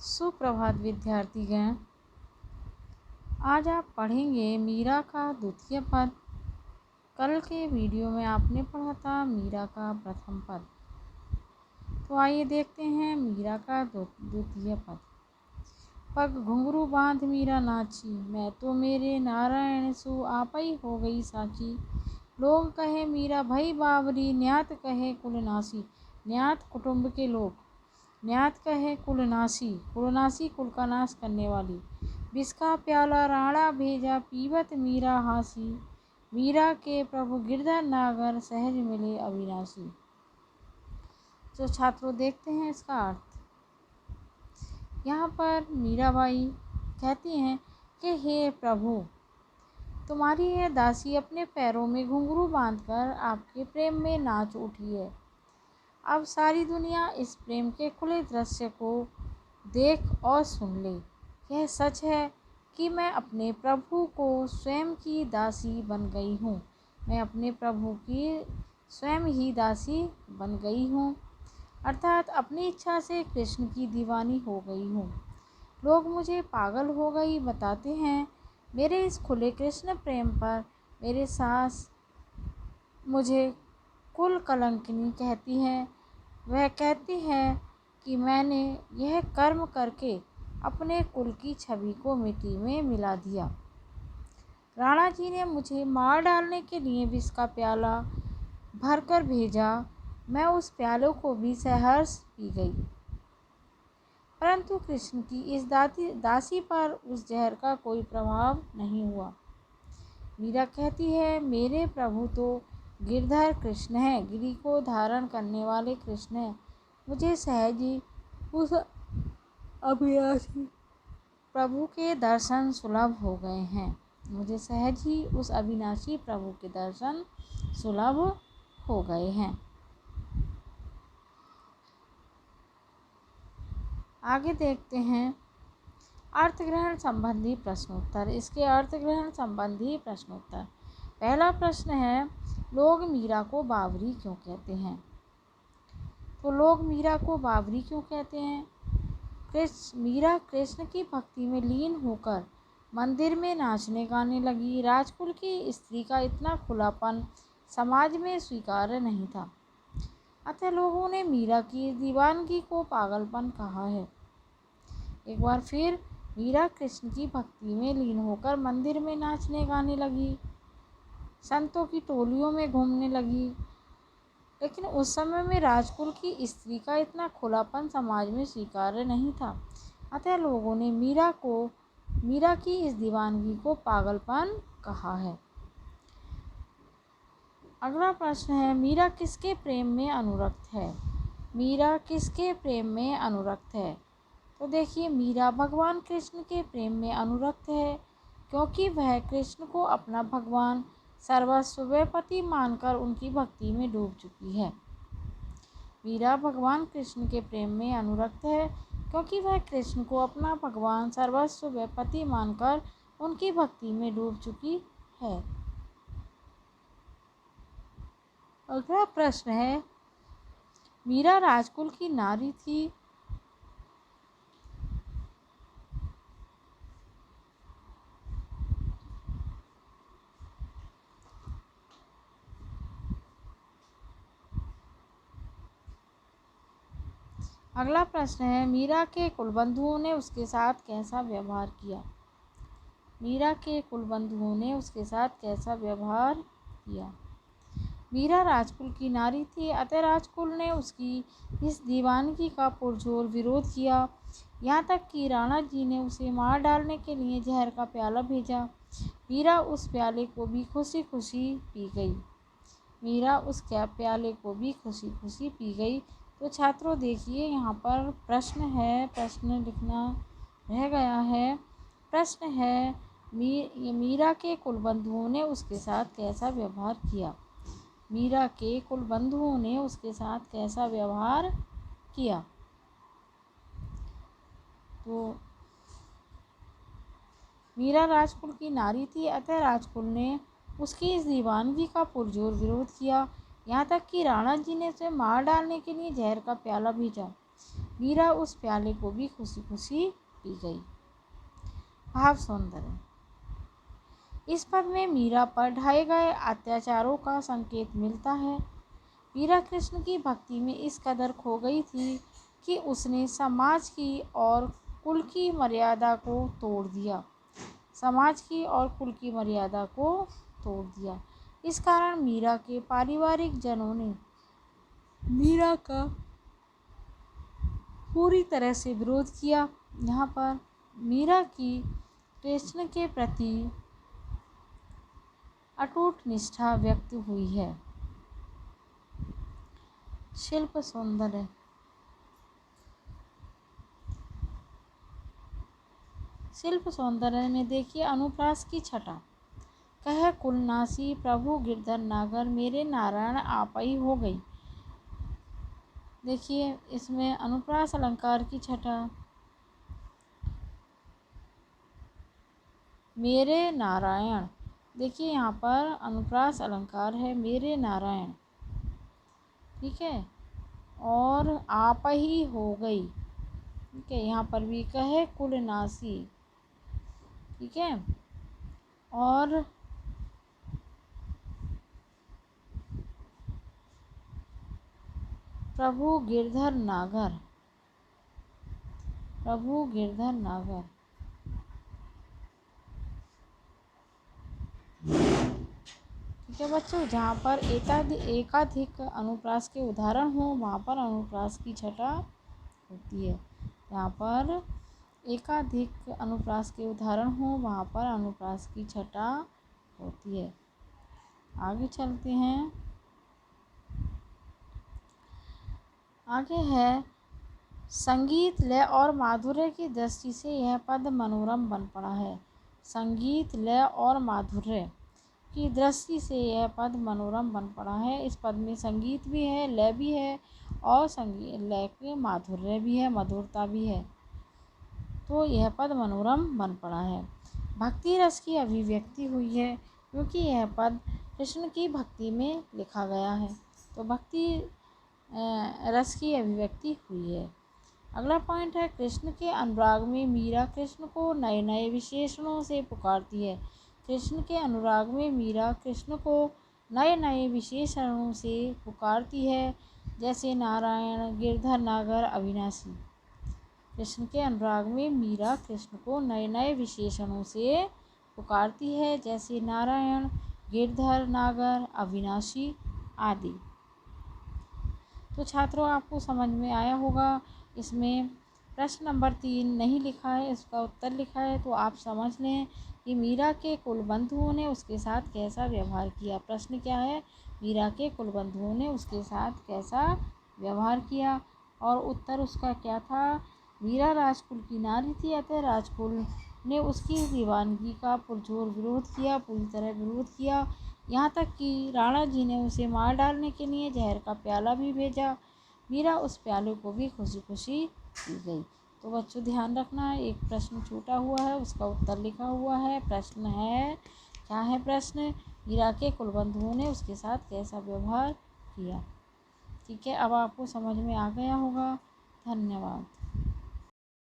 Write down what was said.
सुप्रभात विद्यार्थीगण। आज आप पढ़ेंगे मीरा का द्वितीय पद। कल के वीडियो में आपने पढ़ा था मीरा का प्रथम पद। तो आइए देखते हैं मीरा का द्वितीय पद। पग घुंघरू बांध मीरा नाची, मैं तो मेरे नारायण सु आपई हो गई साची। लोग कहे मीरा भई बावरी, न्यात कहे कुलनासी। न्यात कुटुंब के लोग, न्यात कहे कुलनासी, कुलनासी कुल का नाश करने वाली। विष का प्याला राणा भेजा, पीवत मीरा हासी। मीरा के प्रभु गिरधर नागर, सहज मिले अविनाशी। तो छात्रों देखते हैं इसका अर्थ। यहाँ पर मीराबाई कहती हैं कि हे प्रभु, तुम्हारी यह दासी अपने पैरों में घुंघरू बांधकर आपके प्रेम में नाच उठी है। अब सारी दुनिया इस प्रेम के खुले दृश्य को देख और सुन ले। यह सच है कि मैं अपने प्रभु को स्वयं की दासी बन गई हूँ। मैं अपने प्रभु की स्वयं ही दासी बन गई हूँ, अर्थात अपनी इच्छा से कृष्ण की दीवानी हो गई हूँ। लोग मुझे पागल हो गई बताते हैं। मेरे इस खुले कृष्ण प्रेम पर मेरे सास मुझे कुल कलंकिनी कहती है। वह कहती है कि मैंने यह कर्म करके अपने कुल की छवि को मिट्टी में मिला दिया। राणा जी ने मुझे मार डालने के लिए विष का प्याला भरकर भेजा। मैं उस प्यालों को भी सहर्ष पी गई, परंतु कृष्ण की इस दासी पर उस जहर का कोई प्रभाव नहीं हुआ। मीरा कहती है, मेरे प्रभु तो गिरधर कृष्ण है, गिरि को धारण करने वाले कृष्ण है। मुझे सहज ही उस अविनाशी प्रभु के दर्शन सुलभ हो गए हैं। मुझे सहज ही उस अविनाशी प्रभु के दर्शन सुलभ हो गए हैं। आगे देखते हैं अर्थग्रहण संबंधी प्रश्नोत्तर। इसके अर्थग्रहण संबंधी प्रश्नोत्तर। पहला प्रश्न है, लोग मीरा को बावरी क्यों कहते हैं? तो लोग मीरा को बावरी क्यों कहते हैं? मीरा कृष्ण की भक्ति में लीन होकर मंदिर में नाचने गाने लगी। राजकुल की स्त्री का इतना खुलापन समाज में स्वीकार्य नहीं था, अतः लोगों ने मीरा की दीवानगी को पागलपन कहा है। एक बार फिर मीरा कृष्ण की भक्ति में लीन होकर मंदिर में नाचने गाने लगी, संतों की टोलियों में घूमने लगी। लेकिन उस समय में राजकुल की स्त्री का इतना खुलापन समाज में स्वीकार्य नहीं था, अतः लोगों ने मीरा की इस दीवानगी को पागलपन कहा है। अगला प्रश्न है, मीरा किसके प्रेम में अनुरक्त है? मीरा किसके प्रेम में अनुरक्त है? तो देखिए, मीरा भगवान कृष्ण के प्रेम में अनुरक्त है, क्योंकि वह कृष्ण को अपना भगवान सर्वस्व पति मानकर उनकी भक्ति में डूब चुकी है। मीरा भगवान कृष्ण के प्रेम में अनुरक्त है, क्योंकि वह कृष्ण को अपना भगवान सर्वस्व पति मानकर उनकी भक्ति में डूब चुकी है। अगला प्रश्न है, मीरा राजकुल की नारी थी। अगला प्रश्न है, मीरा के कुलबंधुओं ने उसके साथ कैसा व्यवहार किया? मीरा के कुलबंधुओं ने उसके साथ कैसा व्यवहार किया? मीरा राजकुल की नारी थी, अतः राजकुल ने उसकी इस दीवानगी का पुरजोर विरोध किया। यहाँ तक कि राणा जी ने उसे मार डालने के लिए जहर का प्याला भेजा। मीरा उस प्याले को भी खुशी खुशी पी गई। मीरा उस प्याले को भी खुशी खुशी पी गई। तो छात्रों देखिए, यहाँ पर प्रश्न है, प्रश्न लिखना रह गया है। प्रश्न है, मीरा के कुलबंधुओं ने उसके साथ कैसा व्यवहार किया? मीरा के कुलबंधुओं ने उसके साथ कैसा व्यवहार किया? तो मीरा राजकुल की नारी थी, अतः राजकुल ने उसकी इस दीवानगी का पुरजोर विरोध किया। यहाँ तक कि राणा जी ने उसे मार डालने के लिए जहर का प्याला भेजा। मीरा उस प्याले को भी खुशी खुशी पी गई। भाव सौंदर्य। इस पद में मीरा पर ढाए गए अत्याचारों का संकेत मिलता है। मीरा कृष्ण की भक्ति में इस कदर खो गई थी कि उसने समाज की और कुल की मर्यादा को तोड़ दिया। इस कारण मीरा के पारिवारिक जनों ने मीरा का पूरी तरह से विरोध किया। यहाँ पर मीरा की कृष्ण के प्रति अटूट निष्ठा व्यक्त हुई है। शिल्प सौंदर्य। शिल्प सौंदर्य में देखिए अनुप्रास की छटा। कह कुलनासी प्रभु गिरधर नागर, मेरे नारायण आपई हो गई। देखिए इसमें अनुप्रास अलंकार की छटा। मेरे नारायण, देखिए यहाँ पर अनुप्रास अलंकार है मेरे नारायण, ठीक है। और आप ही हो गई, ठीक है। यहाँ पर भी कहे कुलनासी, ठीक है। और प्रभु गिरधर नागर, ठीक है बच्चों। जहाँ पर एकाधिक अनुप्रास के उदाहरण हो वहाँ पर अनुप्रास की छटा होती है। यहाँ पर एकाधिक अनुप्रास के उदाहरण हो वहाँ पर अनुप्रास की छटा होती है। आगे चलते हैं। आगे है संगीत, लय और माधुर्य की दृष्टि से यह पद मनोरम बन पड़ा है। संगीत, लय और माधुर्य की दृष्टि से यह पद मनोरम बन पड़ा है। इस पद में संगीत भी है, लय भी है और लय के माधुर्य भी है, मधुरता भी है, तो यह पद मनोरम बन पड़ा है। भक्ति रस की अभिव्यक्ति हुई है क्योंकि यह पद कृष्ण की भक्ति में लिखा गया है, तो भक्ति रस की अभिव्यक्ति हुई है। अगला पॉइंट है कृष्ण के अनुराग में मीरा कृष्ण को नए नए विशेषणों से पुकारती है। कृष्ण के अनुराग में मीरा कृष्ण को नए नए विशेषणों से पुकारती है, जैसे नारायण, गिरधर नागर, अविनाशी। कृष्ण के अनुराग में मीरा कृष्ण को नए नए विशेषणों से पुकारती है, जैसे नारायण, गिरधर नागर, अविनाशी आदि। तो छात्रों आपको समझ में आया होगा। इसमें प्रश्न नंबर 3 नहीं लिखा है, इसका उत्तर लिखा है, तो आप समझ लें कि मीरा के कुल बंधुओं ने उसके साथ कैसा व्यवहार किया। प्रश्न क्या है, मीरा के कुल बंधुओं ने उसके साथ कैसा व्यवहार किया, और उत्तर उसका क्या था। मीरा राजकुल की नारी थी, अतः राजकुल ने उसकी दीवानगी का पुरजोर विरोध किया, पूरी तरह विरोध किया। यहाँ तक कि राणा जी ने उसे मार डालने के लिए जहर का प्याला भी भेजा। मीरा उस प्याले को भी खुशी खुशी पी गई। तो बच्चों ध्यान रखना, एक प्रश्न छूटा हुआ है, उसका उत्तर लिखा हुआ है। प्रश्न है, क्या है प्रश्न, मीरा के कुल बंधुओं ने उसके साथ कैसा व्यवहार किया। ठीक है, अब आपको समझ में आ गया होगा। धन्यवाद।